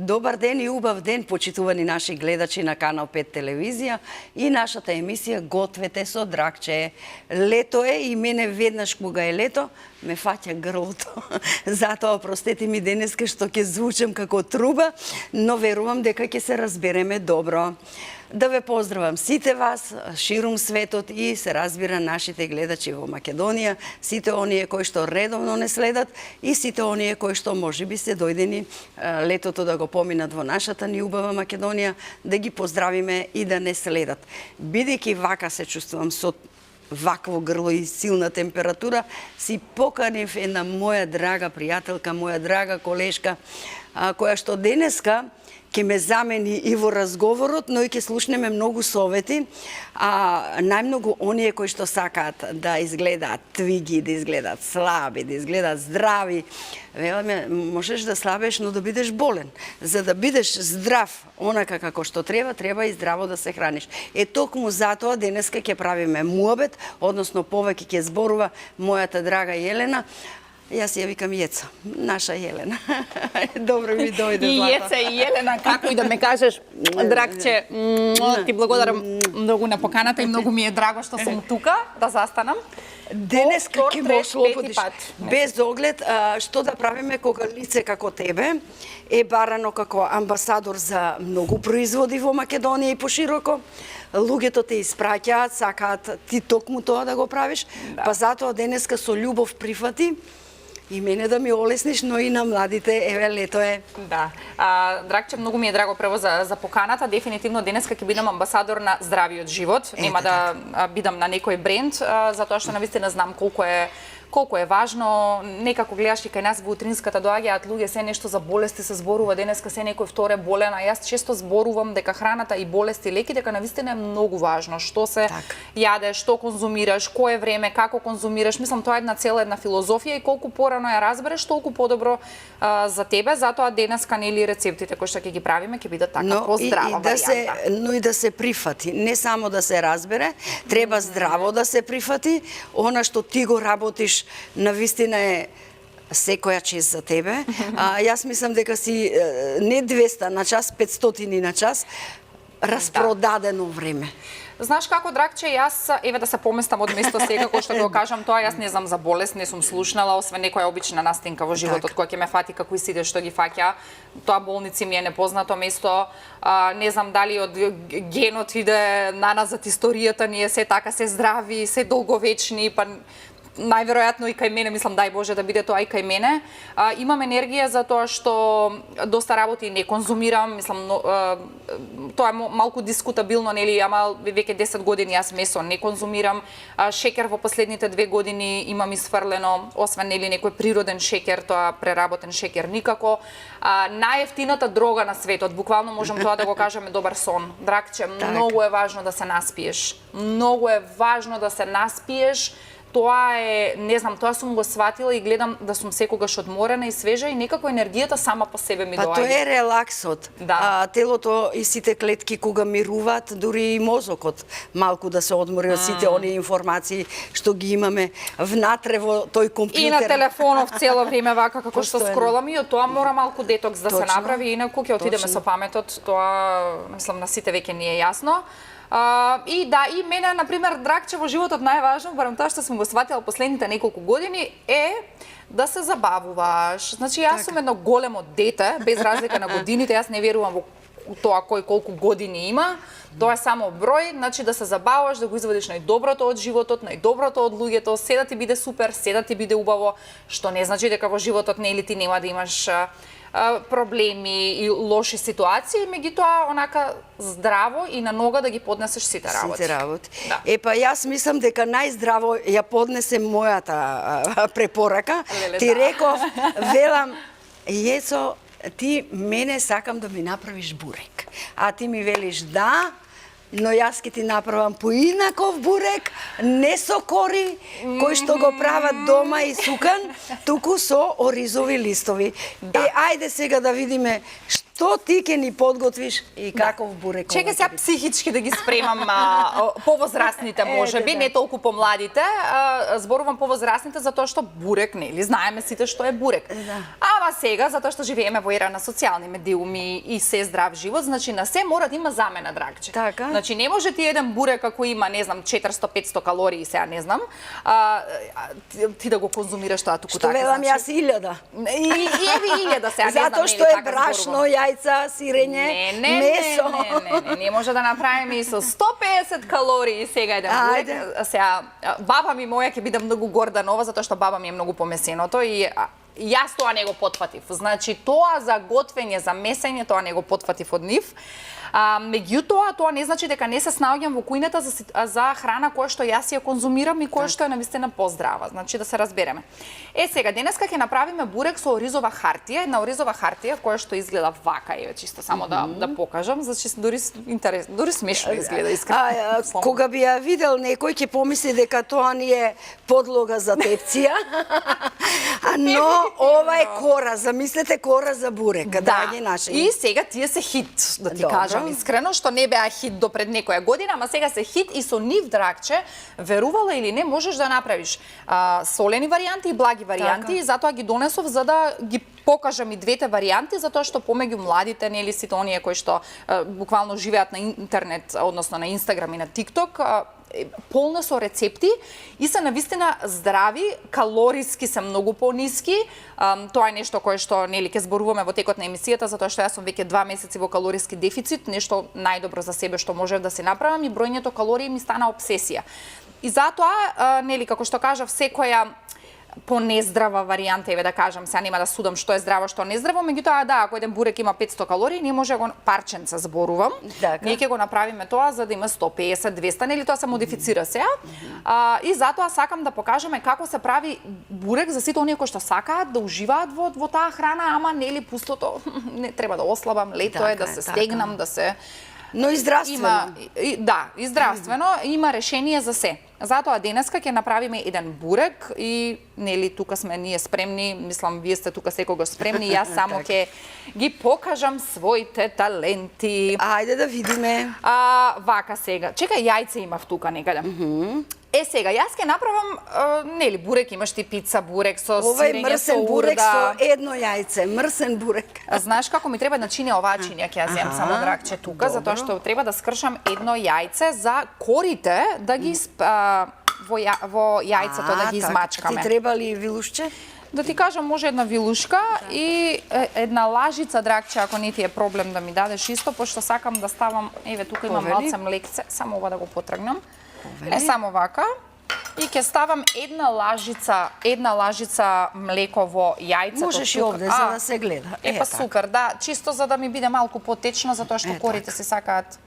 Добар ден и убав ден, почитувани наши гледачи на Канал 5 телевизија и нашата емисија Гответе со Дракче. Лето е и мене веднаш кога е лето ме фаќа грлото. Затоа простете ми денеска што ќе звучам како труба, но верувам дека ќе се разбереме добро. Да ве поздравам сите вас, ширум светот и се разбира нашите гледачи во Македонија, сите оние кои што редовно не следат и сите оние кои што можеби се дојдени летото да го поминат во нашата ни убава Македонија, да ги поздравиме и да не следат. Бидејќи вака се чувствувам со вакво грло и силна температура, си поканив една моја драга пријателка, моја драга колешка, која што денеска ќе ме замени и во разговорот, но и ќе слушнеме многу совети, најмногу оние кои што сакаат да изгледаат твиги, да изгледаат слаби, да изгледаат здрави. Веламе, можеш да слабеш, но да бидеш болен. За да бидеш здрав, онака како што треба и здраво да се храниш. Токму затоа денеска ќе правиме муабет, односно повеќе ќе зборува мојата драга Јелена. Јас ја викам Јеца, наша Јелена. Добро ми дојде, и Злата. Јеца и Јелена, како и да ме кажеш, Дракче, ти благодарам многу на поканата и многу ми е драго што сум тука, да застанам. Денеска ќе ме ослободиш без оглед што да правиме кога лице како тебе е барано како амбасадор за многу производи во Македонија и пошироко. Луѓето те испраќаат, сакаат ти токму тоа да го правиш, па затоа денеска со љубов прифати и мене да ми олесниш, но и на младите, еве лето е. Да. Дракче, многу ми е драго прво за поканата. Дефинитивно денеска ќе бидам амбасадор на здравиот живот. Нема да бидам на некој бренд, затоа што навистина знам колку е важно. Некако гледаш и кај нас во утринската доаѓаат луѓе, се нешто за болести се зборува, денеска се некој вторе болен, а јас често зборувам дека храната и болести, леки, дека навистина е многу важно. Што се јаде, што конзумираш, кое време, како конзумираш. Мислам, тоа е една цела една филозофија и колку порано ја разбереш, толку подобро за тебе. Затоа денеска нели рецептите кои што ќе ги правиме ќе бидат така поздрава варијанта. Но и да се прифати, не само да се разбере, треба здраво да се прифати. Она што ти го работиш навистина е секоја чест за тебе. Јас мислам дека си не 200 на час, 500 на час распродадено време. Знаеш како, Дракче, јас, еве да се поместам од место сега, кој што го кажам тоа, јас не знам за болест, не сум слушнала, освен некоја обична настинка во животот, која ќе ме фати како и сите што ги фаќа. Тоа болници ми е непознато место, не знам дали од генот иде наназад историјата ни е се така, се здрави, се долговечни, па најверојатно и кај мене, мислам, дај Боже да биде тоа и кај мене. Имам енергија за тоа што доста работи не конзумирам, мислам, тоа е малку дискутабилно, нели, ама веќе 10 години јас месо не конзумирам. Шекер во последните 2 години имам исфрлено, освен нели некој природен шекер, тоа преработен шекер никако. Најефтината дрога на светот, буквално можам тоа да го кажам, е добар сон. Дракче, многу е важно да се наспиеш. Многу е важно да се наспиеш. Тоа е, не знам, тоа сум го сватила и гледам да сум секогаш одморена и свежа и некако енергијата сама по себе ми доаѓа. Па тоа е релаксот. Телото и сите клетки кога мируваат, дури и мозокот малку да се одмори од сите оние информации што ги имаме внатре во тој компјутер. И на телефонов цело време вака како што скролам и од тоа мора малку детокс да се направи, инаку ќе отидеме со паметот, тоа мислам на сите веќе ни е јасно. И мене, например, Дракче, во животот најважно, барем тоа што сум го сватила последните неколку години, е да се забавуваш. Значи, јас сум едно големо дете, без разлика на годините, јас не верувам во тоа кој колку години има, тоа е само број, значи да се забавуваш, да го извадиш најдоброто од животот, најдоброто од луѓето, се да ти биде супер, се да ти биде убаво, што не значи дека во животот нели ти нема да имаш проблеми и лоши ситуации, меѓутоа онака здраво и на нога да ги поднесеш сите работи. Сите работи. Па јас мислам дека најздраво ја поднесе мојата препорака. Ти реков, велам, Јецо, ти мене сакам да ми направиш бурек. А ти ми велиш да, но јас ќе ти направам поинаков бурек, не со кори, кој што го прават дома и сукан, туку со оризови листови. Ајде сега да видиме што ти ќе ни подготвиш и каков бурек. Чекај сега психички да ги спремам повозрастните, можеби, не толку помладите. Зборувам повозрастните затоа што бурек, нели, знаеме сите што е бурек. А Ама сега, затоа што живееме во ера на социјални медиуми и се здрав живот, значи на се мора да има замена, драгче. Така. Значи не може ти еден бурек ако има, не знам, 400-500 калории, сега не знам, ти да го конзумираш тоа туку така. Што велам јас 1000. И еве 1000 сега, не знам, Затоа што е така брашно, зборувам. јајца, сирење, месо. Не може да направиме и со 150 калории сега еден бурек. Сега баба ми моја ќе биде многу горда нова затоа што баба ми е многу помесеното и јас тоа не го потфатив. Значи тоа за готвење, за месење, тоа не го потфатив од нив. Меѓутоа, тоа не значи дека не се снаоѓам во кујната за храна која што јас ја конзумирам и која што е навистина поздрава. Значи да се разбереме. Сега денеска ќе направиме бурек со оризова хартија, една оризова хартија која што изгледа вака, еве чисто само да покажам, значи дури смешно изгледа искрено. Кога би ја видел некој ќе помисли дека тоа ни е подлога за тепција. Но ова е кора, замислете кора за бурек, да ги наши. И сега тие се хит, да ти кажам искрено, што не беа хит до пред некоја година, ама сега се хит и со нив, драгче, верувала или не, можеш да направиш солени варијанти и благи варијанти, и затоа ги донесов за да ги покажам и двете варијанти, затоа што помеѓу младите, нели сите оние кои што буквално живеат на интернет, односно на Инстаграм и на ТикТок, полна со рецепти и се навистина здрави, калориски се многу пониски. Тоа е нешто кое што нели ќе зборуваме во текот на емисијата, затоа што јас сум веќе 2 месеци во калориски дефицит, нешто најдобро за себе што можев да се направам и бројњето калории ми стана обсесија. И затоа, нели како што кажав, секоја понездрава варијанта, еве да кажам, сега нема да судам што е здраво, што не здраво, меѓутоа да, ако еден бурек има 500 калории, не може го парченца зборувам. Ние ќе го направиме тоа за да има 150, 200, нели тоа се модифицира сега. И затоа сакам да покажеме како се прави бурек за сите оние кои што сакаат да уживаат во таа храна, ама нели пустото, не треба да ослабам, лето е да се стегнам, да се. Но и здравствено. И здравствено, има решение за се. Затоа денеска ќе направиме еден бурек и нели тука сме ние спремни, мислам вие сте тука секогаш спремни, јас само ќе ги покажам своите таленти. Ајде да видиме. Вака сега. Чекај, јајце имав тука некаде. Сега, јас ќе направам, нели, бурек, имаш ти пица бурек со сирење, со урда. Бурек со едно јајце, мрсен бурек. Знаеш како ми треба да чине оваа чинја, ќе ја земам само драгче тука, затоа што треба да скршам едно јајце за корите да ги во јајцето да ги измачкаме. Ти треба ли вилушче? Да ти кажам, може една вилушка и една лажица, драгче, ако не ти е проблем да ми дадеш исто, пошто сакам да ставам, еве тука имам малце млекце, само ова да го потргнам. Само вака. И ќе ставам една лажица млеко во јајцето. Можеш и овде за да се гледа. Па супер, да, чисто за да ми биде малку потечно, затоа што корите се сакаат.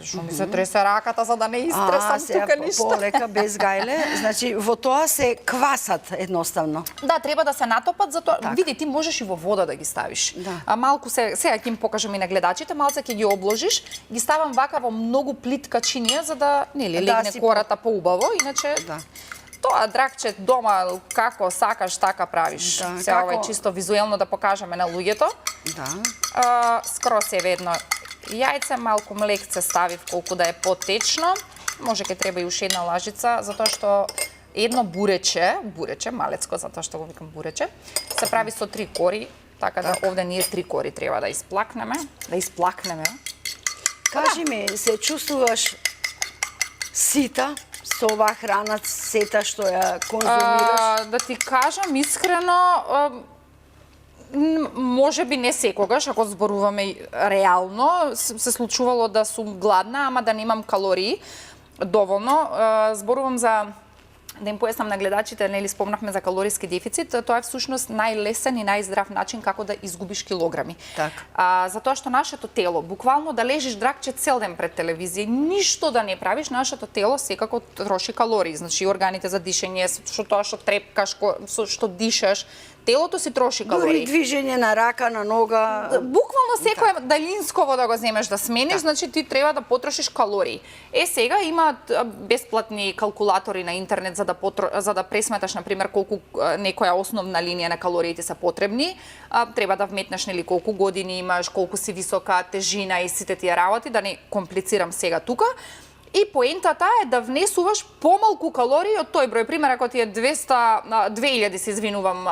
Што ми се тресе раката за да не истресам тука ништо. Полека, без гајле. Значи, во тоа се квасат едноставно. Да, треба да се натопат, затоа види ти можеш и во вода да ги ставиш. Малку сега ќе им покажам и на гледачите, малце ќе ги обложиш, ги ставам вака во многу плитка чинија за да нели легне кората поубаво, иначе тоа драгче дома како сакаш така правиш. Сега ова е чисто визуелно да покажеме на луѓето. Скрос е ведно јајце, малку млекце ставив колку да е потечно. Може ќе треба и уште една лажица, затоа што едно бурече, малецко, затоа што го викам бурече, се прави со 3 кори, така да овде ние 3 кори треба да исплакнеме. Кажи ми, се чувствуваш сита со оваа храна, сета што ја конзумираш? Да ти кажам искрено, може би не секогаш, ако зборуваме реално, се случувало да сум гладна, ама да немам калории доволно. Зборувам за, да им појаснам на гледачите, нели спомнахме за калориски дефицит, тоа е всушност најлесен и најздрав начин како да изгубиш килограми. Затоа што нашето тело, буквално да лежиш драгче цел ден пред телевизија, ништо да не правиш, нашето тело секако троши калории, значи органите за дишење, тоа што трепкаш, што дишаш, телото си троши калории. Дури движење на рака, на нога. Буквално секое далинсково да го земеш да смениш, значи ти треба да потрошиш калории. Сега има бесплатни калкулатори на интернет за да пресметаш на пример колку некоја основна линија на калориите се потребни. Треба да вметнеш нели колку години имаш, колку си висока, тежина и сите тие работи, да не комплицирам сега тука. И поентата е да внесуваш помалку калории од тој број. Пример, ако ти е 2000, се извинувам,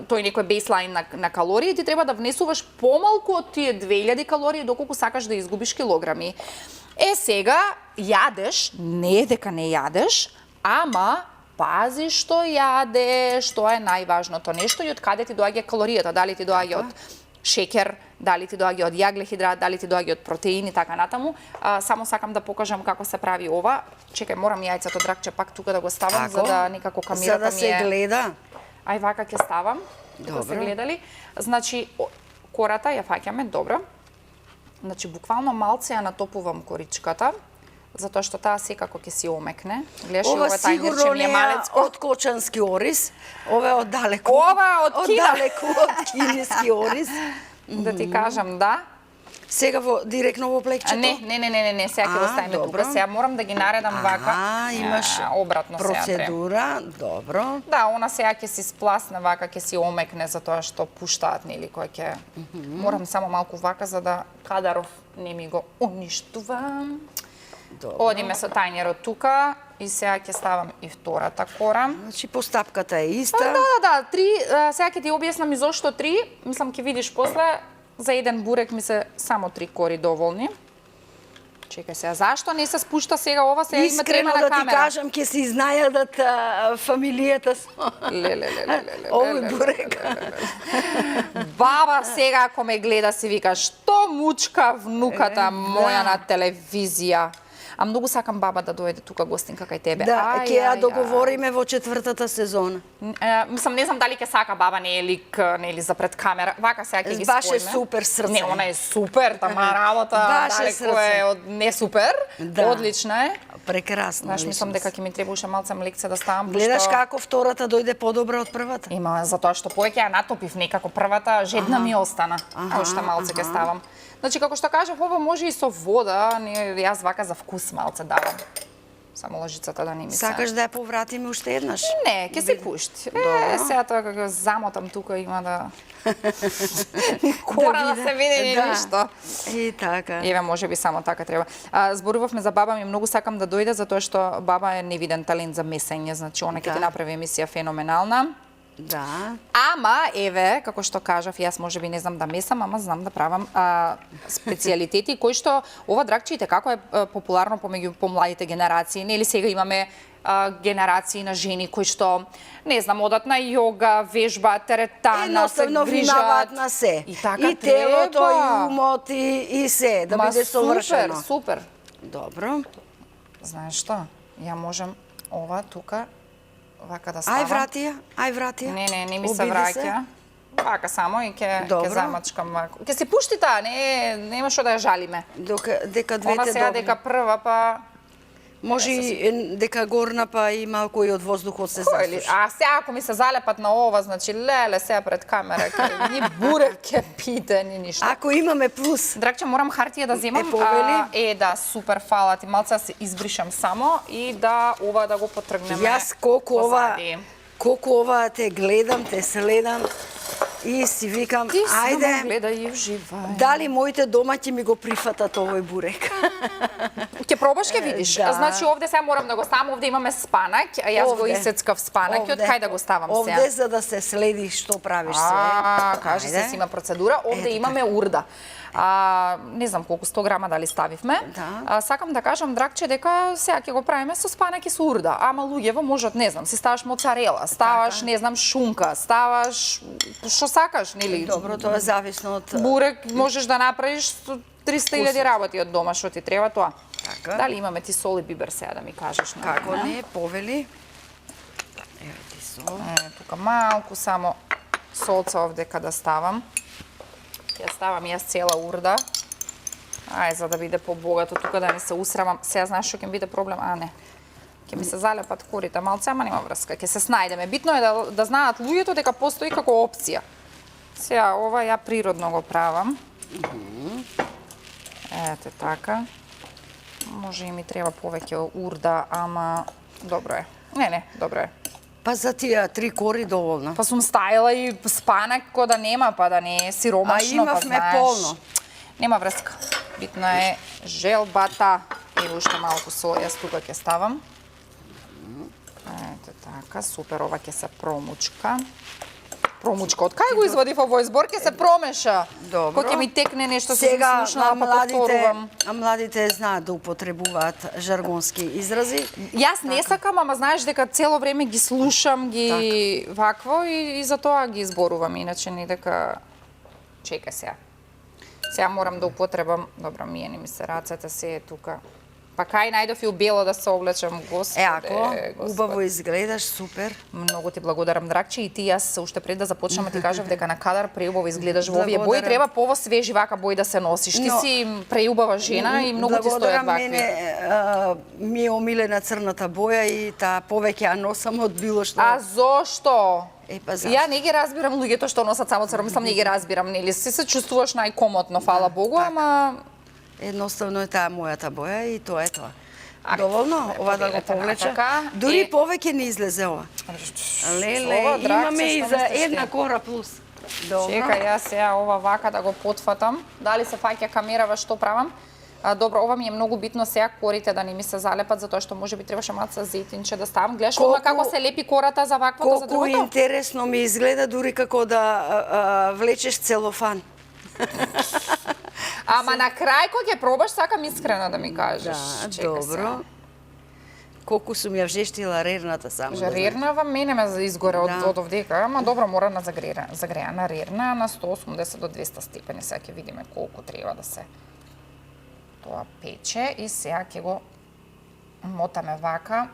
тој некој бейслайн на калории, ти треба да внесуваш помалку од тие 2000 калории доколку сакаш да изгубиш килограми. Сега, јадеш, не е дека не јадеш, ама пази што јадеш, што е најважното нешто и од каде ти доаѓа калоријата, дали ти доаѓа од шекер, дали ти доаѓа од јаглехидрат, дали ти доаѓа од протеини, така натаму. Само сакам да покажам како се прави ова. Чекај, морам јајцето дракче пак тука да го ставам, за да некако камерата ми е... За да се гледа. Ај вака ќе ставам, тука се гледали. Значи, кората ја фаќаме, добро. Значи, буквално малце ја натопувам коричката, затоа што таа секако ќе си омекне. Гледаш, ова тајнерче ми е малецко. Од кочански ориз, ова е од далеку. Ова од Кина. Од далеку, од кинески ориз. Да ти кажам, да. Сега директно во плекчето? Не, сега ќе го ставиме тука. Сега морам да ги наредам вака. Имаш обратно процедура, добро. Да, она сега ќе си спласне вака, ќе си омекне затоа што пуштаат, нели, кој ќе... Морам само малку вака за да кадаров не ми го уништува. Одиме со тајнерот тука и сега ќе ставам и втората кора. Значи постапката е иста. Да, сега ќе ти објаснам и зошто 3. Мислам ќе видиш после. За еден бурек ми се само 3 кори доволни. Чекај сега, зашто не се спушта сега ова? Сега има трема на камера. Искрено да ти кажам, ќе се изнајадат фамилијата со... Овој бурек. Баба сега, ако ме гледа, си вика, што мучка внуката моја на телевизија. А многу сакам баба да дојде тука гостинка кај тебе. Да, ќе ја договориме во 4-та сезона. Мислам, не знам дали ќе сака баба, не е лик, нели за пред камера. Вака сега ќе ги споиме. Баш е супер срце. Не, она е супер, тама работа далеко е од не супер. Одлична е. Прекрасно. Знаеш, мислам дека ќе ми требаше малце млекце да ставам. Гледаш како втората дојде подобра од првата? Има, затоа што повеќе ја натопив некако првата, жедна ми остана. Оште малце ќе ставам. Значи, како што кажав, ова може и со вода, јас вака за вкус малце давам. Само лажицата да не ми се... Сакаш да ја повратиме уште еднаш? Не, ќе се пушти. Сега тоа како замотам тука има да... Кора да се види ни ништо. И така. Еве, може би само така треба. Зборувавме за баба ми, многу сакам да дојде, затоа што баба е невиден талент за месење, значи она ќе ти направи емисија феноменална. Да. Ама, еве, како што кажав, јас може би не знам да месам, ама знам да правам специјалитети, кои што ова дракче како е популарно помеѓу помладите генерации. Нели сега имаме генерации на жени кои што, не знам, одат на јога, вежба, теретана, се грижат. Внимаваат на се. И така и телото, и умот, и се, да биде совршено. Супер. Добро. Знаеш што? Ја можам ова тука вака да ставам. Ај врати ја. Не ми се враќа. Вака само и ќе замачкам вака. Ќе се пушти таа, нема што да ја жалиме. Дека двете добри. Она сега дека прва, па... Може и дека горна, па и малку и од воздухот се засуши. А сега ако ми се залепат на ова, значи леле сега пред камера, ни бурек ќе пите, ни ништо. Ако имаме плюс. Дракче, морам хартија да земам. Повели? Да, супер, фала ти. Малце се избришам само и да ова да го потргнеме. Јас колку ова те гледам, те следам и си викам, ајде, гледај и уживај. Дали моите домаќи ми го прифатат овој бурек? Ќе пробаш, ќе видиш. Значи овде сега морам да го ставам, овде имаме спанак, а јас го исецкав спанак и од кај да го ставам сега? Овде за да се следи што правиш се. Кажи се, си има процедура. Овде имаме урда. Не знам колку 100 грама дали ставивме. Сакам да кажам, дракче, дека сега ќе го правиме со спанак и со урда. Ама луѓево можат, не знам, си ставаш моцарела, ставаш, не знам, шунка, ставаш што сакаш, нели? Добро, тоа е зависно од... Бурек можеш да направиш 300.000 работи од дома, што ти треба тоа. Дали имаме ти сол и бибер сега да ми кажеш? Како не, повели. Ево ти сол. Тука малку само солца овде када ставам. Ја ставам јас цела урда. За да биде побогато, тука да не се усрамам. Сега знаеш што ќе биде проблем? Не. Ќе ми се залепат корите малце, ама нема врска. Ќе се снајдеме. Битно е да знаат луѓето дека постои како опција. Сега ова ја природно го правам. Ете така. Може и ми треба повеќе урда, ама добро е. Не, добро е. Па за тие 3 кори доволно. Па сум ставила и спанак кој да нема, па да не е сиромашно, па знаеш. А имавме полно. Нема врска. Битно е желбата. Ево уште малку сол, јас тука ќе ставам. Ете така, супер, ова ќе се промучка. Промучка, од кај го извадив овој збор, ќе се промеша. Добро. Кој ќе ми текне нешто се Сега слушнала, па повторувам. младите знаат да употребуваат жаргонски изрази. Јас не сакам, ама знаеш дека цело време ги слушам, ги вакво и за тоа ги изборувам, иначе не дека чекај сега. Сега морам да употребам, добро, миени ми се рацете, се е тука. Па кај најдов и у бело да се облечам, господе. Ако убаво изгледаш, супер. Многу ти благодарам, Драгче, и ти јас уште пред да започнеме ти кажав дека на кадар преубаво изгледаш во овие бои, треба свежи вака бои да се носиш. Ти си преубава жена и многу ти стојат вакви. Мене ми е омилена црната боја и таа повеќе ја носам од било што. А зошто? Па зашто? Ја не ги разбирам луѓето што носат само црно, мислам не ги разбирам, нели? Се чувствуваш најкомотно, фала Богу, ама Едноставно е таа мојата боја и тоа е тоа. Доволно, ова да го повлече. Дури повеќе не излезе ова. Леле, имаме и за една кора плюс. Добро. Чекај, јас сега ова вака да го потфатам. Дали се фаќа камерава, што правам? Добро, ова ми е многу битно сега корите да не ми се залепат, затоа што можеби требаше малку зејтинче да ставам. Гледаш ова како се лепи кората за ваквото, за другото? Колку интересно ми изгледа, дури како да влечеш целофан. Ама на крај кога ќе пробаш, сакам искрено да ми кажеш. Да, добро. Колку сум ја вжештила рерната само. Рернава мене ме изгоре од овдека, ама добро мора на загреана рерна на 180 до 200 степени. Сега ќе видиме колку треба да се тоа пече и сега ќе го мотаме вака.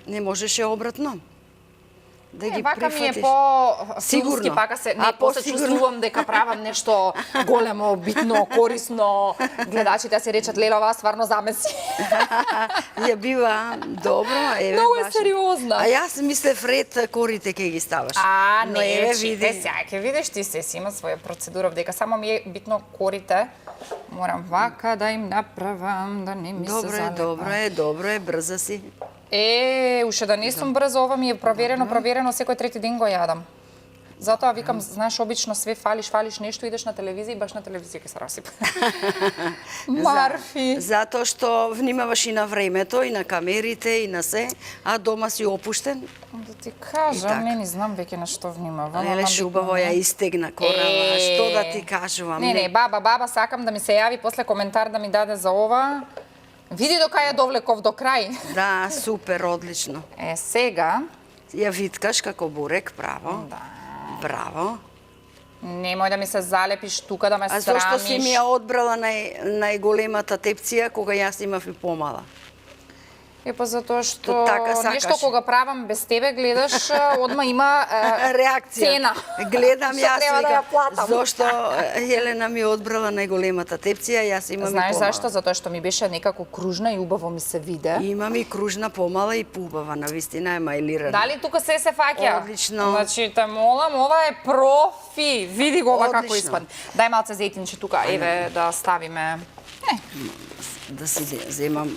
Не можеше обратно? Да ги вака ми е прифатиш. по-сигурски, пака се, не, после чувствувам дека правам нешто големо, битно, корисно. Гледачите се речат, леле, ова стварно замеси. Ја бива добро, еве. Многу е сериозна. А јас мислев ред корите ќе ги ставаш. Не, еве види. Сега ќе видиш, ти се има своја процедура, дека само ми е битно корите. Морам вака да им направам, да не ми се залепа. Добро е, брза си. Уште да не сум брзо, ова ми е проверено, секој трети ден го јадам. Затоа викам, знаеш, обично све фалиш нешто, идеш на телевизија и баш на телевизија ќе се расипа. Марфи. Затоа што внимаваш и на времето, и на камерите, и на се, а дома си опуштен. Да ти кажам, не знам веќе на што внимавам. Леле, убаво ја истегна корава, што да ти кажувам. Не, баба, сакам да ми се јави после коментар да ми даде за ова. Види до кај ја довлеков до крај. Да, супер, одлично. Сега ја виткаш како бурек, право. Да. Браво. Немој да ми се залепиш тука, да ме срамиш. А зошто си ми ја одбрала најголемата тепција, кога јас имав и помала? Па затоа што нешто кога правам без тебе, гледаш, одма има реакција. Цена. Гледам јас треба да ја платам. Зошто Елена ми одбрала најголемата тепција, јас имам и помала. Знаеш зашто? Затоа што ми беше некако кружна и убаво ми се виде. Имам и кружна помала и поубава, навистина е мајлирана. Дали тука се фаќа? Одлично. Значи, те молам, ова е профи. Види го ова како испадне. Дај малце зејтинче тука, еве да ставиме. Да си земам.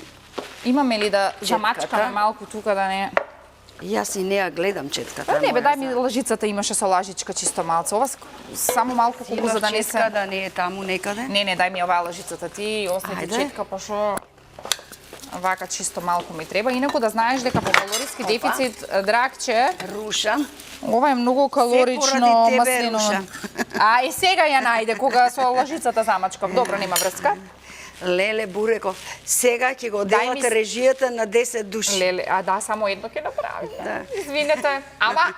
Имаме ли да замачкаме малку тука да не... Јас и не ја гледам четката. Не бе, дај ми лажицата, имаше со лажичка чисто малце. Ова само малку колку за да не се... Четка да не е таму некаде? Не, дај ми оваа лажицата ти, остави четка, па шо... Вака чисто малку ми треба. Инаку да знаеш дека по калориски дефицит, Драгче... Руша. Ова е многу калорично маслиново. И сега ја најде, кога со лажицата замачкав. Добро, нема врска. Леле Буреков, сега ќе го делате режијата на 10 души. Леле, да, само едно ќе направите. Извинете. Ама,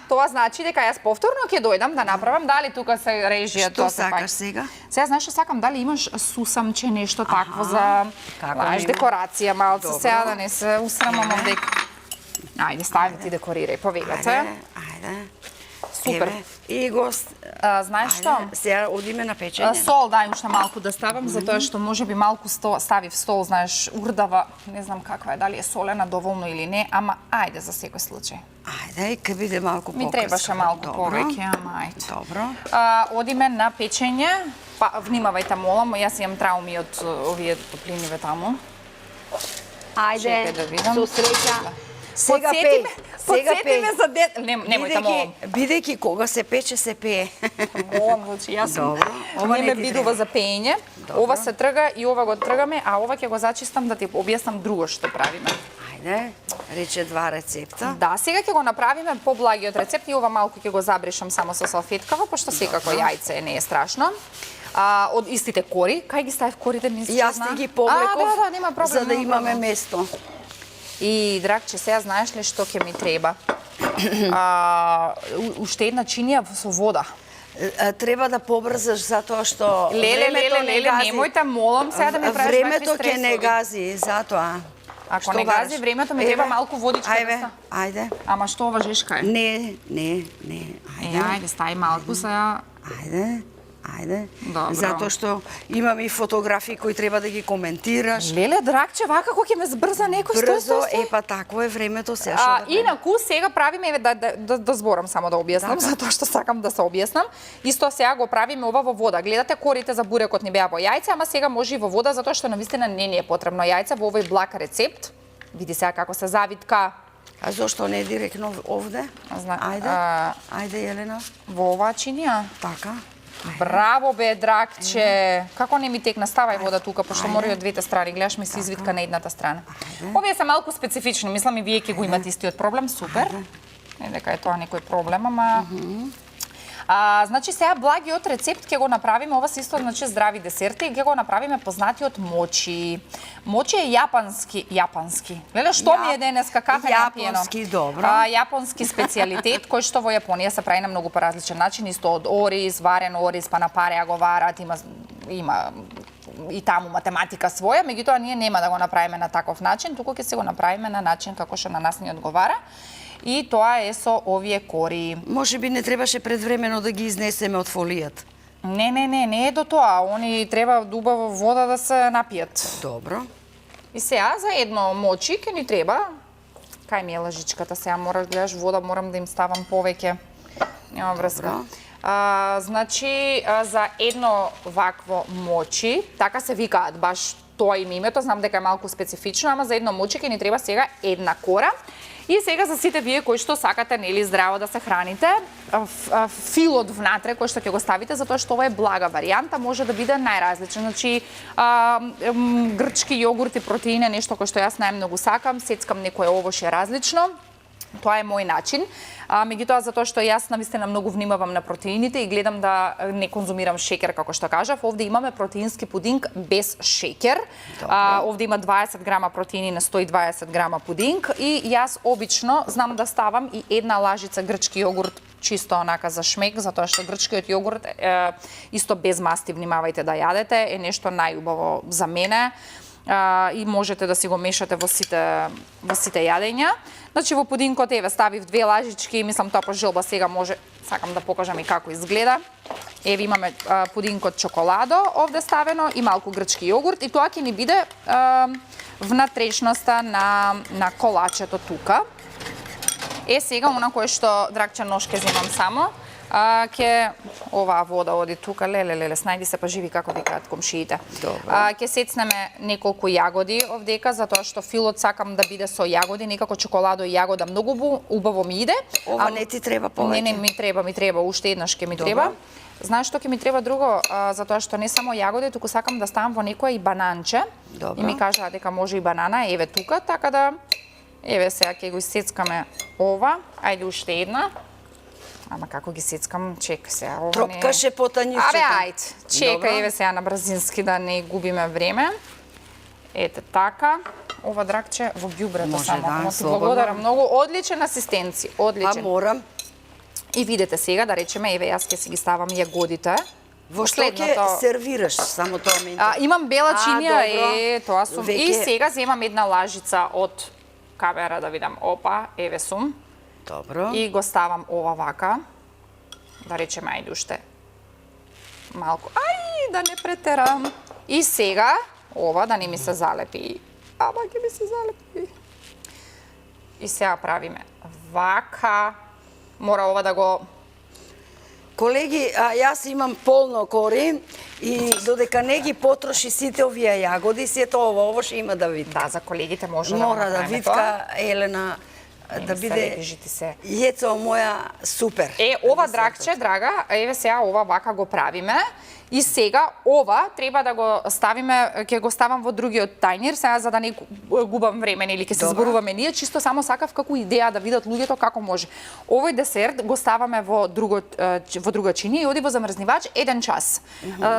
тоа значи дека јас повторно ќе дојдам да направам, дали тука се режија тоа се сакаш сега? Сега знаеш што сакам, дали имаш сусамче, нешто такво за декорација малце, сега да не се усрамам овдека. Ајде, стави ти декорирај, повелете. Ајде. Супер. И гост, знаеш што? Сега одиме на печење. Сол дај уште малку да ставам, затоа што можеби малку ставив стол, знаеш, урдава, не знам каква е, дали е солена доволно или не, ама ајде за секој случај. Ајде, ке биде малку покрска. Ми требаше малку повеќе, ама ајде. Добро. Одиме на печење, па внимавајте, молам, јас имам трауми од овие топлиниве таму. Ајде, да видам. со среќа. Сега Подсети пеј. ме, Сега подсети ме пеј. за дет. Немој тамо. Бидејќи кога се пече, се пее. Молам, значи јас сум. Добро. Ова Не не ме ти бидува треба. за пеење. Добро. Ова се трга и ова го тргаме, а ова ќе го зачистам да ти објаснам друго што правиме. Ајде, рече 2 рецепта. Да, сега ќе го направиме поблагиот рецепт и ова малку ќе го забришам само со салфеткава, пошто секако јајце не е страшно. Од истите кори, кај ги ставив корите, мислиш? Јас ти ги повлеков, да, нема проблем. за да нема имаме проблем. место. И, драгче, сега знаеш ли што ќе ми треба? Уште една чинија со вода. Треба да побрзаш затоа што времето не гази. немој те молам сега да ми правиш Времето вакви ќе не стресови. гази, затоа. Ако Што не гази бараш? времето, ми Еве, треба малку водичка да Ајде, ста. ајде. Ама што ова жешка е? Не, ајде. Ајде, стај малку сега. Ајде. Добро. Затоа што имам и фотографии кои треба да ги коментираш. Леле, драгче, вака како ќе ме збрза некој, Брзо, стой. па такво е времето сега што да Инаку сега правиме, еве да зборам само да објаснам, затоа што сакам да се објаснам. Исто сега го правиме ова во вода. Гледате корите за бурекот ни беа во јајце, ама сега може и во вода затоа што навистина не ни е потребно јајце во овој благ рецепт. Види сега како се завитка. А зошто не директно овде? Ајде, Елена. Во оваа чинија. Така. Браво бе, драгче. Како не ми текна, ставај вода тука, пошто мора и од двете страни. Гледаш ми се извитка на едната страна. Овие се малку специфични, мислам и вие ќе го имате истиот проблем, супер. Не дека е тоа некој проблем, ама... Значи сега благиот рецепт ќе го направиме, ова се исто значи здрави десерти, ќе го направиме познатиот мочи. Мочи е јапански. Леле, што ми е денеска кафе напиено? Јапонски, добро. Јапонски специјалитет кој што во Јапонија се прави на многу поразличен начин, исто од ориз, варен ориз, па на пареа го варат, има и таму математика своја, меѓутоа ние нема да го направиме на таков начин, туку ќе се го направиме на начин како што на нас ни одговара. И тоа е со овие кори. Може би не требаше предвремено да ги изнесеме од фолијата. Не е до тоа. Они треба убаво вода да се напијат. Добро. И сега за едно мочи ќе ни треба. Кај ми е лажичката, сега мораш гледаш вода, морам да им ставам повеќе. Нема врска. Значи, за едно вакво мочи, така се викаат, баш тоа им името, знам дека е малку специфично, ама за едно мочи ќе ни треба сега една кора. И сега за сите вие кои што сакате нели здраво да се храните, филот внатре кој што ќе го ставите, затоа што ова е блага варијанта, може да биде најразличен. Значи грчки јогурт и протеин е нешто кој што јас најмногу сакам, сецкам некое овоше различно. Тоа е мој начин. Меѓутоа затоа што јас навистина многу внимавам на протеините и гледам да не конзумирам шеќер како што кажав. Овде имаме протеински пудинг без шеќер. Овде има 20 грама протеини на 120 грама пудинг и јас обично знам да ставам и една лажица грчки јогурт чисто онака за шмек, затоа што грчкиот јогурт исто без масти, внимавајте да јадете, е нешто најубаво за мене. И можете да си го мешате во сите јадења. Значи во пудинкот еве ставив 2 лажички, мислам тоа по желба сега може, сакам да покажам и како изгледа. Еве имаме пудинкот чоколадо овде ставено и малку грчки јогурт и тоа ќе ни биде внатрешноста на колачето тука. Сега она кое што драгче нож ке земам само. Ке оваа вода оди тука, леле, снајди се па живи како викаат комшиите. Ке сецнеме неколку јагоди овдека, затоа што филот сакам да биде со јагоди, некако чоколадо и јагода многу убаво ми иде. Ова не ти треба повеќе? Не, ми треба, уште еднаш ке ми треба. Знаеш што ќе ми треба друго, затоа што не само јагоди, туку сакам да ставам во некое и бананче. И ми кажаа дека може и банана, еве тука, така да еве сега ќе го исцецкаме ова. Ајде уште една. Ама како ги сецкам, чека сега, ова не... Тропкаше потањивчето. Абе, ајде, чека, еве сега на брзински да не губиме време. Ете така. Ова драгче во ѓубрето само. Може да, благодарам многу. Одличен асистенци, одличен. Морам. И видете сега, да речеме, еве јас ќе си ги ставам јагодите. Во што ќе сервираш, само тоа ми интересува. Имам бела чинија, тоа сум. И сега земам една лажица од камера да видам. Опа, еве сум. Добро. И го ставам ова вака. Да речеме, ајде уште малку. Ај, да не претерам. И сега, ова да не ми се залепи. Ама ќе ми се залепи. И сега правиме вака. Мора ова да го... Колеги, јас имам полно кори и додека не ги потроши сите овие јагоди, сето ово ќе има да витка. Да, за колегите може Мора да да направиме витка, Елена, да биде Репижите се. јецо моја супер. Ова дракче, драга, еве сега ова вака го правиме. И сега ова треба да го ставиме, ќе го ставам во другиот тајнир, сега за да не губам време или ќе се зборуваме ние, чисто само сакав како идеја да видат луѓето како може. Овој десерт го ставаме во друга чинија и оди во замрзнивач 1 час.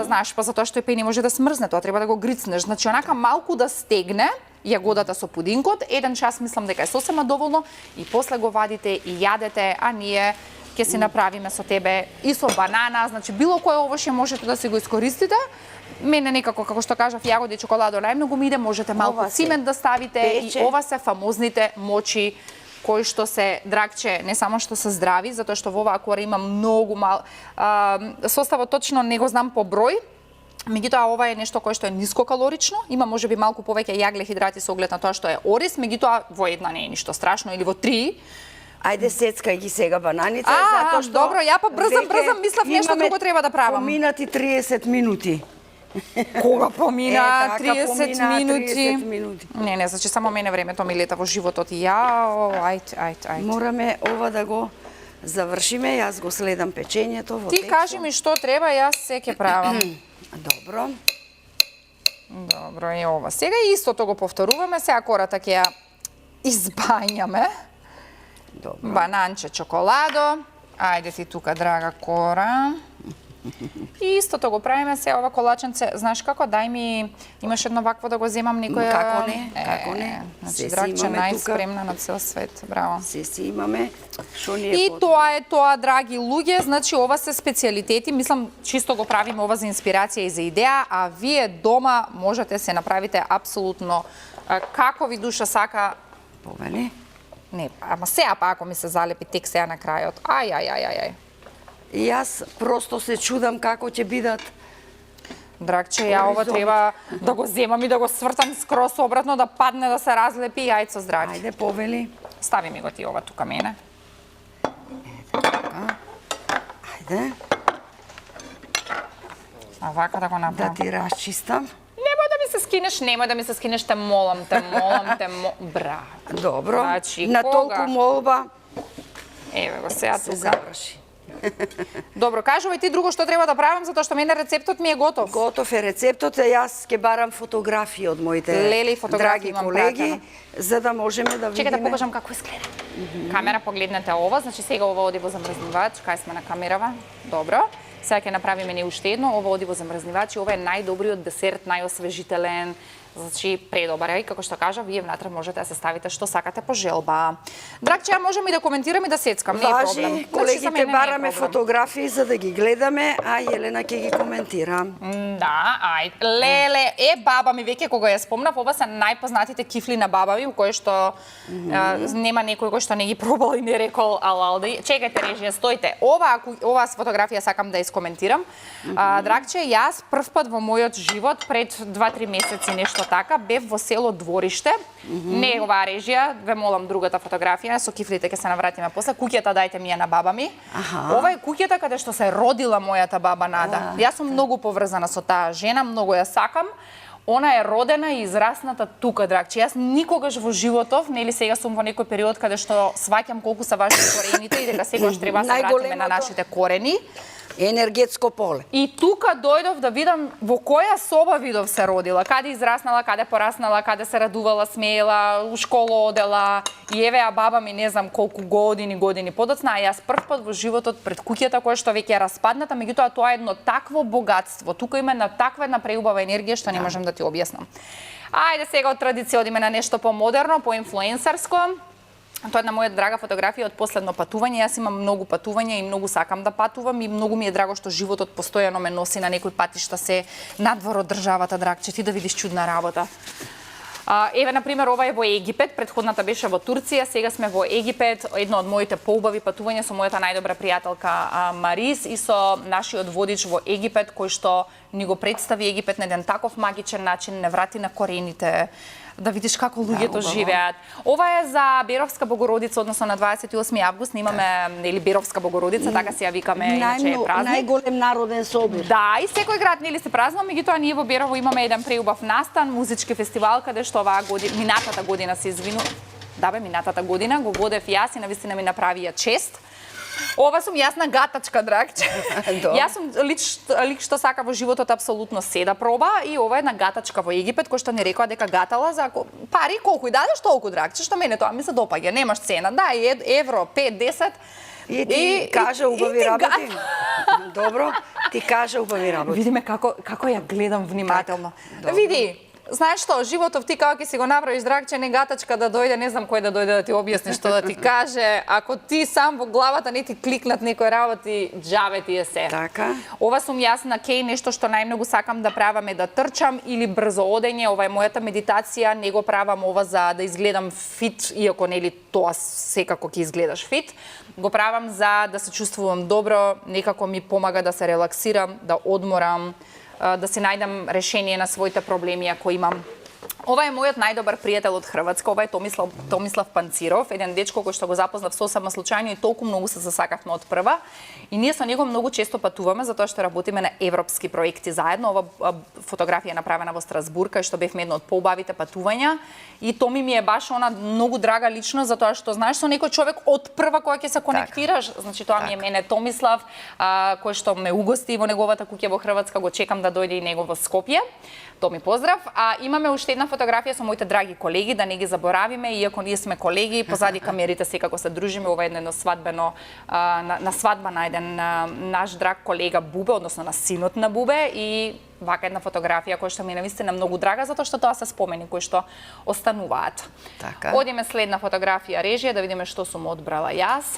Знаеш, па затоа што не може да смрзне, тоа треба да го грицнеш. Значи онака малку да стегне јагодата со пудинкот, 1 час мислам дека е сосема доволно и после го вадите и јадете, а ние ќе си направиме со тебе и со банана, значи било кое овошје можете да си го искористите. Мене некако, како што кажав, јагоди и чоколадо најмногу ми иде, можете малку цимент да ставите и ова се фамозните мочи кои што се дракче, не само што се здрави, затоа што во оваа кора има многу составот точно не го знам по број, меѓутоа ова е нешто кое што е нискокалорично, има можеби малку повеќе јагле-хидрати со оглед на тоа што е ориз, меѓутоа во една не е ништо страшно или во 3. Ајде сецкај ги сега бананите, затоа што добро, ја па брзам, мислев нешто друго треба да правам. Поминати 30 минути. Кога помина 30 минути? минути? Не, значи само мене времето ми лета во животот и ајд. Мораме ова да го завршиме, јас го следам печењето во Ти кажи ми што треба, јас се ќе правам. Добро. Добро, е ова. Сега истото го повторуваме, сега кората ќе ја избањаме. Добро. Бананче чоколадо. Ајде ти тука, драга Кора. И истото го правиме се ова колаченце. Знаеш како, дај ми, имаш едно вакво да го земам некоја... Како не? Значи, драгче најспремна на цел свет. Браво. Се си имаме. Шо ни е И тоа е тоа, драги луѓе. Значи, ова се специјалитети. Мислам, чисто го правиме ова за инспирација и за идеја, а вие дома можете се направите апсолутно како ви душа сака. Повели? Не, ама сега па ако ми се залепи тек сега на крајот. Ај. И јас просто се чудам како ќе бидат. Драгче, ја ова треба да го земам и да го свртам скрос обратно, да падне, да се разлепи и јајцо здрави. Ајде, повели. Стави ми го ти ова тука мене. Ајде. А вака да го направам. Да ти расчистам. Немој да ми се скинеш, те молам. Бра. Добро. Значи, на толку молба еве го сега се тука. заврши. Добро, кажувај ти друго што треба да правам, затоа што мене рецептот ми е готов. Готов е рецептот, јас ќе барам фотографии од моите драги колеги, за да можеме да видиме. Чекај да покажам како изгледа. Камера, погледнете ова, значи сега ова оди во замрзнивач, кај сме на камерава. Добро. Сега ќе направиме не уште едно, ова оди во замрзнивач и ова е најдобриот десерт, најосвежителен, значи предобар е, како што кажа, вие внатре можете да се ставите што сакате по желба. Драгче, ја можам и да коментирам и да сецкам, не е проблем. Важи, колегите бараме фотографии за да ги гледаме, а Јелена ќе ги коментира. Да, ајде. Леле, баба ми веќе кога ја спомнав, ова се најпознатите кифли на баба ми, кои што нема некој кој што не ги пробал и не рекол алалди. Чекајте, режија, стојте. Ова фотографија сакам да искоментирам. Драгче, јас првпат во мојот живот пред 2-3 месеци нешто така, бев во село Двориште, не е оваа режија, ве молам другата фотографија, со кифлите ќе се навратиме после, куќата дајте ми ја на баба ми. Ова е куќата каде што се родила мојата баба Нада. Јас сум многу поврзана со таа жена, многу ја сакам. Она е родена и израсната тука, драгче. Јас никогаш во животов, нели сега сум во некој период каде што сваќам колку се важни корените и дека секогаш треба да се вратиме на нашите корени. Енергетско поле. И тука дојдов да видам во која соба видов се родила, каде израснала, каде пораснала, каде се радувала, смеела, у школа одела. И еве а баба ми не знам колку години подоцна, а јас првпат во животот пред куќата која што веќе е распадната, меѓутоа тоа е едно такво богатство. Тука има на таква една преубава енергија што не можам да ти објаснам. Ајде сега од традиција одиме на нешто помодерно, поинфлуенсарско. Тоа е една моја драга фотографија од последно патување. Јас имам многу патувања и многу сакам да патувам и многу ми е драго што животот постојано ме носи на некои патишта се надвор од државата, драгче, ти да видиш чудна работа. Еве, например, ова е во Египет, предходната беше во Турција, сега сме во Египет, едно од моите поубави патувања со мојата најдобра пријателка Марис и со нашиот водич во Египет, кој што ни го представи Египет на еден таков магичен начин, не врати на корените, да видиш како луѓето живеат. Ова е за Беровска Богородица, односно на 28 август имаме нели Беровска Богородица, така се ја викаме, иначе е празник. Најголем народен собир. Да, и секој град нели се празнува, меѓутоа ние во Берово имаме еден преубав настан, музички фестивал каде што оваа година, минатата година се извину. Да бе, минатата година го водев јас и навистина ми направија чест. Ова сум јас на гатачка, Драгче. Јас сум лик што сака во животот апсолутно се да проба и ова е една гатачка во Египет кој што ни рекоа дека гатала за пари колку и дадеш толку, Драгче, што мене тоа ми се допаѓа, немаш цена, дај евро 5-10. И ти кажа убави работи. Добро, ти кажа убави работи. Видиме како ја гледам внимателно. Види, знаеш што, животов ти како ќе си го направиш, Драгче, не гатачка да дојде, не знам кој да дојде да ти објасни што да ти каже. Ако ти сам во главата не ти кликнат некои работи, џабе ти е се. Така. Ова сум јас на кеј, нешто што најмногу сакам да правам е да трчам или брзо одење. Ова е мојата медитација, не го правам ова за да изгледам фит, иако нели тоа секако ќе изгледаш фит. Го правам за да се чувствувам добро, некако ми помага да се релаксирам, да одморам, да си најдам решение на своите проблеми ако имам. Ова е мојот најдобар пријател од Хрватска, ова е Томислав Панциров, еден дечко кој што го запознав сосема случајно и толку многу се засакавме од прва. И ние со него многу често патуваме затоа што работиме на европски проекти заедно. Ова фотографија е направена во Страсбург, кај што бевме едно од поубавите патувања. И Томи ми е баш она многу драга личност затоа што знаеш со некој човек од прва кој ќе се конектираш. Значи тоа ми е мене Томислав, кој што ме угости во неговата куќа во Хрватска, го чекам да дојде и него во Скопје. Томи, поздрав. Имаме уште една фотографија со моите драги колеги, да не ги заборавиме, иако ние сме колеги, позади камерите секако се дружиме, ова е едно свадбено, на свадба на еден наш драг колега Бубе, односно на синот на Бубе, и вака една фотографија која што ми е навистина многу драга, затоа што тоа се спомени кои што остануваат. Така. Одиме следна фотографија режија, да видиме што сум одбрала јас.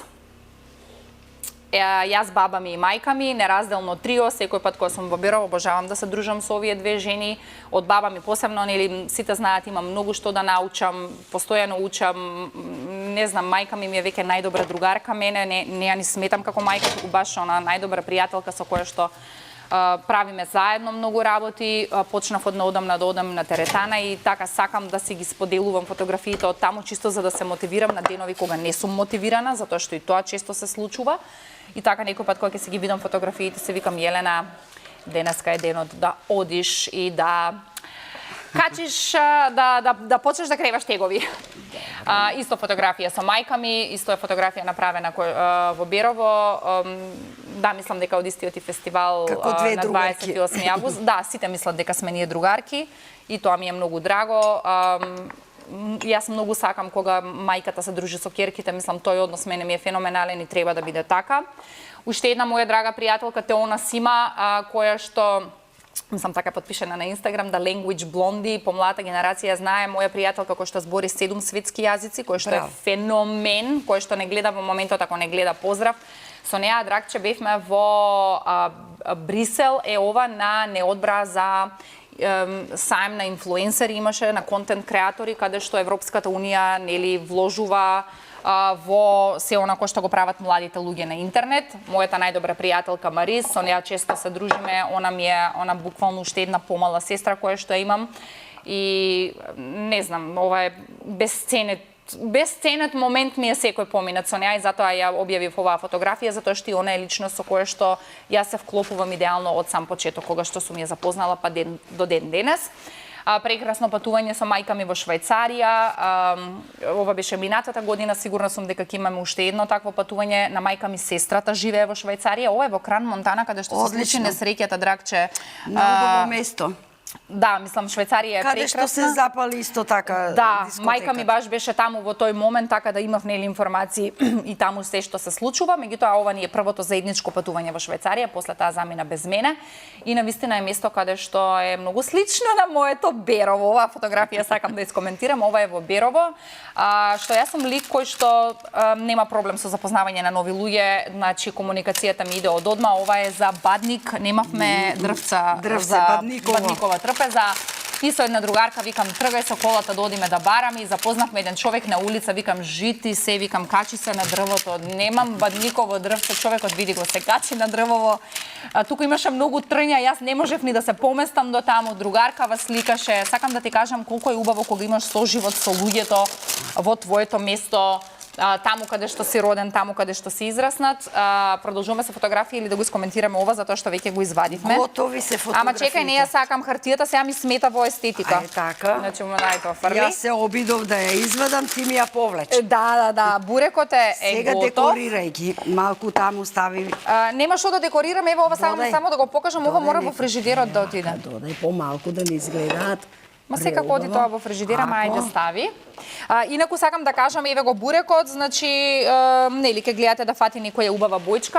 Јас, баба ми и мајка ми, неразделно трио, секој пат кога сум во Берово, обожавам да се дружам со овие две жени. Од баба ми посебно, нели сите знаат, имам многу што да научам, постојано учам. Не знам, мајка ми е веќе најдобра другарка мене, не ја ни сметам како мајка, туку баш она најдобра пријателка со која што правиме заедно многу работи. Почнав одамна да одам на теретана и така сакам да си ги споделувам фотографиите од таму, чисто за да се мотивирам на денови кога не сум мотивирана, затоа што и тоа често се случува. И така некој пат кога ќе си ги видам фотографиите, се викам Јелена, денеска е денот да одиш и да качиш, да почнеш да креваш тегови. Исто фотографија со мајка ми, исто е фотографија направена во Берово. Да, мислам дека од истиот и фестивал на 28 август. Да, сите мислат дека сме ние другарки и тоа ми е многу драго. Јас многу сакам кога мајката се дружи со ќерките, мислам тој однос мене ми е феноменален и треба да биде така. Уште една моја драга пријателка Теона Сима, која што мислам така потпишена на Инстаграм, да Language Blondie, помлада генерација знае, моја пријателка која што збори 7 светски јазици, кој што е феномен, кој што не гледа во моментот, ако не гледа, поздрав. Со неа, Драгче, бевме во Брисел, ова на неодбра за сајм на инфлуенсери имаше, на контент креатори, каде што Европската унија нели вложува во се она кој што го прават младите луѓе на интернет. Мојата најдобра пријателка Марис, со неа често се дружиме, она буквално уште една помала сестра која што имам и не знам, ова е безценет момент ми е секој поминат со неа и затоа ја објавив оваа фотографија, затоа што и она е личност со која што јас се вклопувам идеално од сам почеток, кога што сум ја запознала па до ден денес. Прекрасно патување со мајка ми во Швајцарија. Ова беше минатата година, сигурна сум дека ќе имаме уште едно такво патување. На мајка ми сестрата живее во Швајцарија. Ова е во Кран Монтана, каде што се случи несреќата, Драгче. Многу добро место. Да, мислам Швајцарија е каде прекрасна. Каде што се запали исто така да, дискотека. Мајка ми баш беше таму во тој момент, така да имав нели информации и таму се што се случува. Меѓутоа ова ни е првото заедничко патување во Швајцарија, после таа замина без мене. И навистина е место каде што е многу слично на моето Берово. Оваа фотографија сакам да искоментирам. Ова е во Берово. Што јас сум лик кој што нема проблем со запознавање на нови луѓе, значи комуникацијата ми иде од одма. Ова е за Бадник, немавме дрвца за Бадникова трпеза. И со една другарка викам тргај со колата да одиме да бараме и запознавме еден човек на улица, викам жити се, викам качи се на дрвото. Немам Бадниково дрвце, човекот види го се качи на дрвово. Туку имаше многу трња, јас не можев ни да се поместам до таму, другарка вас сликаше. Сакам да ти кажам колку е убаво кога имаш соживот со луѓето во твоето место. таму каде што си роден, таму каде што си израснат. Продолжуваме се фотографии или да го искоментираме ова затоа што веќе го извадивме. Готови се фотографиите. Ама чекај, не ја сакам хартијата, сега ми смета во естетика. Така. Значи му најто фрли. Јас се обидов да ја извадам, ти ми ја повлече. Да, бурекот е Сега готов. декорирај ги, малку таму стави. Нема што да декорираме, ево ова само да го покажам, ова мора во фрижидерот да отиде. Додај помалку да не изгледаат. Ма секако оди тоа во фрижидера, ајде стави. Инаку сакам да кажам, еве го бурекот, значи, нели, ке гледате да фати некоја убава бојчка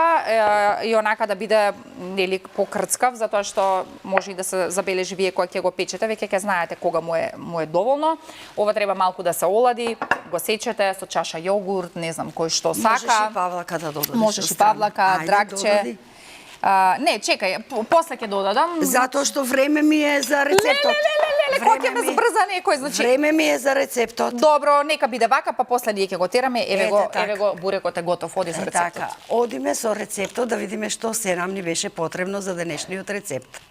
и онака да биде, нели, покрцкав, затоа што може и да се забележи вие кога ќе го печете, веќе ќе знаете кога му е доволно. Ова треба малку да се олади, го сечете со чаша јогурт, не знам кој што сака. Можеш и павлака да додадеш. Можеш и павлака, драгче. Не, чекај, после ќе додадам. Затоа што време ми е за рецептот. Кој ќе ме збрза некој, значи. Време ми е за рецептот. Добро, нека биде вака, па после ние ќе го тераме. Еве го бурекот е готов, оди со рецептот. Така, одиме со рецептот да видиме што се нам ни беше потребно за денешниот рецепт.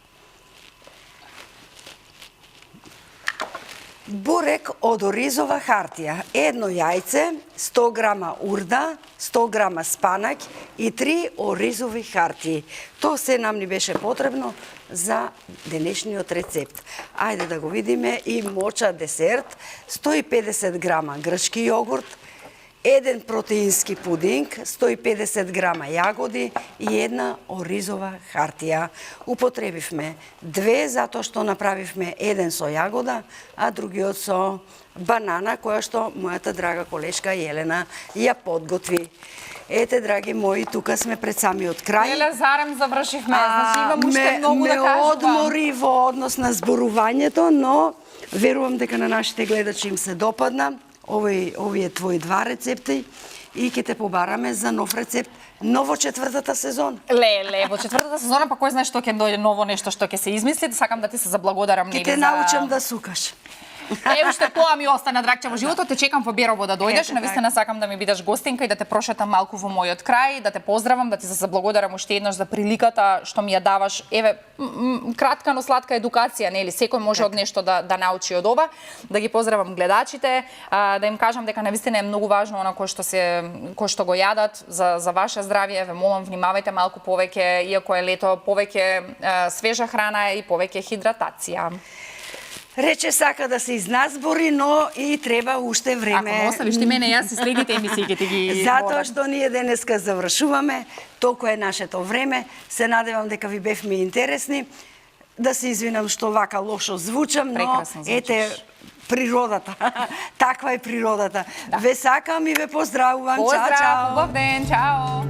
Бурек од оризова хартија, 1 јајце, 100 грама урда, 100 грама спанаќ и 3 оризови хартии. Тоа се нам ни беше потребно за денешниот рецепт. Ајде да го видиме и моча десерт, 150 грама грчки јогурт, 1 протеински пудинг, 150 грама јагоди и 1 оризова хартија. Употребивме 2 затоа што направивме 1 со јагода, а другиот со банана, која што мојата драга колешка Јелена ја подготви. Ете, драги мои, тука сме пред самиот крај. Еле, зарем завршивме, значи имам уште многу да кажувам. Ме одмори во однос на зборувањето, но верувам дека на нашите гледачи им се допадна. Овие твои 2 рецепти и ќе те побараме за нов рецепт ново 4-та сезона. Леле, во 4-та сезона па кој знае што ќе дојде ново нешто што ќе се измисли, сакам да ти се заблагодарам Ќе те научам да сукаш. Уште тоа ми остана, Драгче, во животот, те чекам во Берово да дојдеш, навистина сакам да ми бидеш гостинка и да те прошетам малку во мојот крај, да те поздравам, да ти се заблагодарам уште еднаш за приликата што ми ја даваш. Еве, кратка но сладка едукација, нели, секој може од нешто да научи од ова. Да ги поздравам гледачите, да им кажам дека навистина е многу важно она кој што го јадат за ваше здравје. Ве молам, внимавајте малку повеќе, иако е лето, повеќе свежа храна и повеќе хидратација. Рече сака да се изназбори, но и треба уште време. Ако ме оставиш ти мене, јас и следните емисии ќе ти ги Затоа што ние денеска завршуваме, толку е нашето време. Се надевам дека ви бевме интересни. Да се извинам што вака лошо звучам, но ете природата. Таква е природата. Ве сакам и ве поздравувам. Поздрав, убав ден, чао.